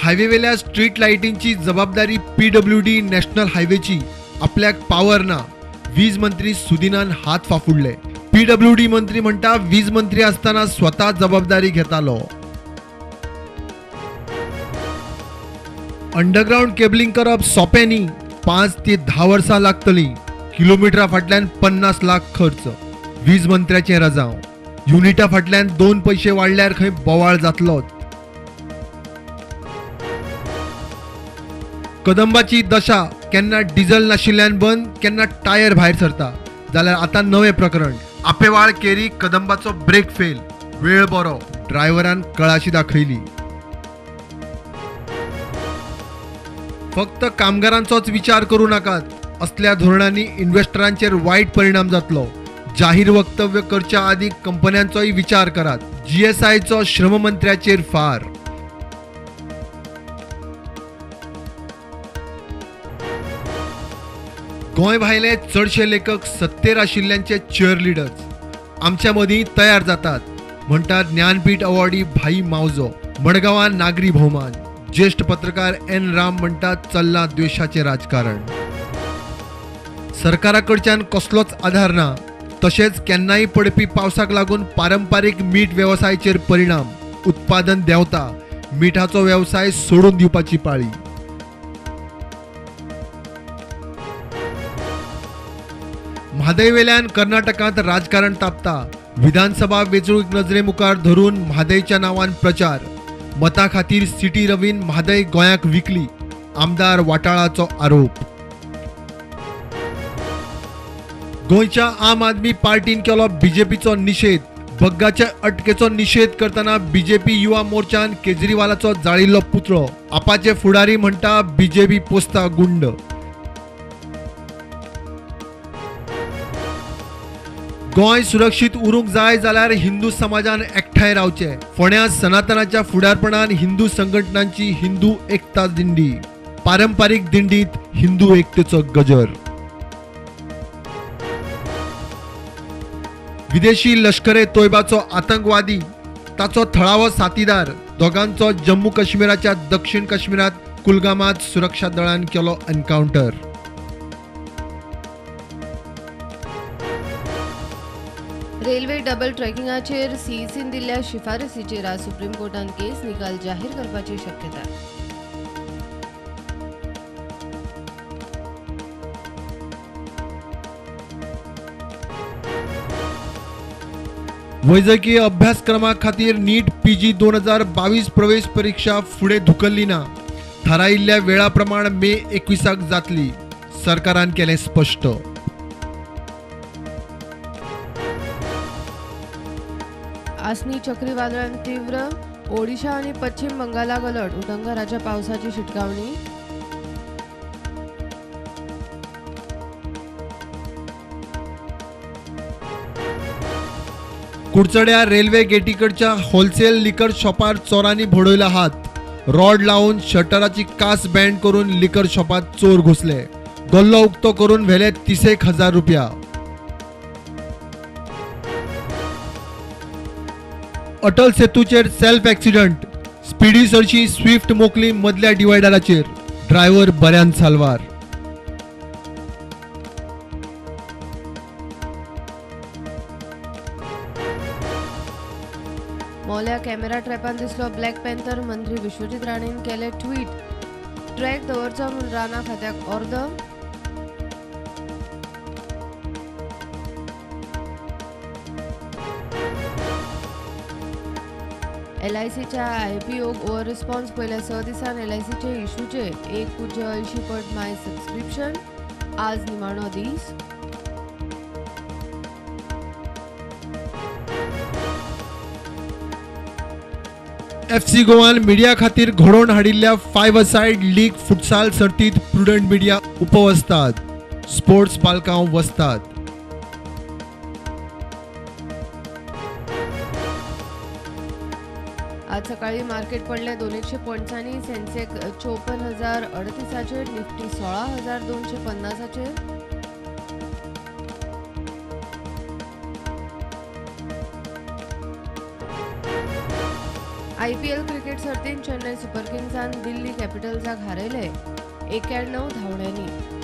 Highway वेल्या street लाईटिंगची जबाबदारी PWD national हायवेची आपल्याक पावर ना. वीज मंत्री सुदिनान हात फाफुडले. PWD मंत्री म्हणटा वीज मंत्री असताना स्वतः जबाबदारी घेतालो. अंडरग्राउंड केबलिंग करप सोपें न्ही. 5 ते 10 वर्सां लागतली. किलोमिटरा फाटल्यान 50 लाख खर्च. वीज मंत्र्याचे रजाव. युनिटा फाटल्यान 2 पैसे वाडल्यार खंय बोवाळ जातलोच. कदंबाची दशा केन्ना डिझल नाशिल्ल्यान बंद, केन्ना टायर भायर सरता. जाल्यार आतां नवें प्रकरण. Apewal carry कदंबाचो brake fail. वेळ बरो, ड्रायव्हरान कळाशी दाखयली. फक्त कामगारांचोच विचार करू नाकात. असल्या धोरणांनी इन्व्हेस्टरांचेर वाईट परिणाम जातलो. जाहीर वक्तव्य करच्या आधी कंपन्यांचोय विचार करात. GSIचो श्रम मंत्र्याचेर फार. गोंय भायले चडशे लेखक सत्तेर आशिल्ल्यांचे चेअर लिडर्स आमच्या मदीं तयार जातात, म्हणटात ज्ञानपीठ अवॉर्डी भाई मावजो. मडगांवां नागरी भोवमान. ज्येष्ठ पत्रकार N राम म्हणटात चल्लां द्वेषाचें राजकारण. सरकाराकडच्यान कसलोच आधार ना. तशेंच केन्नाय पडपी पावसाक लागून पारंपारीक मीठ वेवसायाचेर परिणाम. उत्पादन देंवता. मिठाचो वेवसाय सोडून दिवपाची पाळी. म्हादय वेल्यान कर्नाटकांत राजकारण तापता. विधानसभा वेंचणूक नजरे मुखार धरून म्हादयच्या नांवान प्रचार. मता खातीर सिटी रवीन म्हादय गोंयाक विकली. आमदार वाटाळाचो आरोप. गोंयच्या आम आदमी पार्टीन केलो BJPचो निशेध. बग्गाच्या अटकेचो निशेध करतना BJP युवा मोर्चान केजरीवालाचो जाळिल्लो पुतळो. आपाचे फुडारी म्हणटा BJP पोस्ता गुंड. गोंय सुरक्षीत उरूंक जाय जाल्यार हिंदू समाजान एकठांय रावचे. फोंड्यां सनातनाच्या फुडारपणान हिंदू संघटनांची हिंदू एकता दिंडी. पारंपारीक दिंडीत हिंदू एकतेचो गजर. विदेशी लष्करे तोयबाचो आतंकवादी, ताचो थळावो साथीदार दोगांचो जम्मू काश्मीराच्या दक्षिण काश्मीरात कुलगामात सुरक्षा दळान केलो एन्काउंटर. रेल्वे डबल ट्रॅकिंगाचेर CECन दिल्ल्या शिफारसीचेर आज सुप्रीम कोर्टान केस निकाल जाहीर करपाची शक्यता. वैजकीय अभ्यासक्रमा खातीर नीट PG 2022 प्रवेश परीक्षा फुडें धुकल्ली ना. थारायिल्ल्या वेळा प्रमाण मे 21 जातली. सरकारान केलें स्पश्ट. आसनी चक्रीवादळान तीव्र. ओडिशा आणि पश्चिम बंगालाक अलर्ट. उटंगराच्या पावसाची शिटकावणी. कुडचड्या रेल्वे गेटीकडच्या होलसेल लिकर शॉपार चोरांनी भोडयला हात. रॉड लावून शटराची कास बँड करून लिकर शॉपात चोर घुसले. गल्लो उक्तो करून व्हेले 30,000 रुपया. अटल सेतूचेर सेल्फ ॲक्सिडंट. स्पीडी सरशी स्विफ्ट मोकली मदल्या डिवायडराचेर. ड्रायव्हर बऱ्यान साल्वार. मोल्या कॅमेरा ट्रॅपान दिसलो ब्लॅक पॅन्थर. मंत्री विश्वजीत राणेन केले ट्वीट. ट्रॅक दवरचो म्हूण राणा खात्याक अर्द. LICच्या IPOक ओव्हर रिस्पॉन्स. पयल्या 6 दिसान LICचे इशूचे 1.80 पट माय सबस्क्रिप्शन. आज निमाणो दीस. FC गोवान मिडिया खातीर घडोवन हाडिल्ल्या 5-a-साइड लीग फुटसाल सर्तीत प्रुडंट मिडिया उपवस्ताद. स्पोर्ट्स बालकांव वस्ताद. आज सकाळी मार्केट पडले 200 पॉइंट्सांनी. Sensex 54,038 Nifty 16,250. IPL क्रिकेट सर्तीत चेन्नई सुपर किंग्सान दिल्ली कॅपिटल्साक हारयले 91 धांवड्यांनी.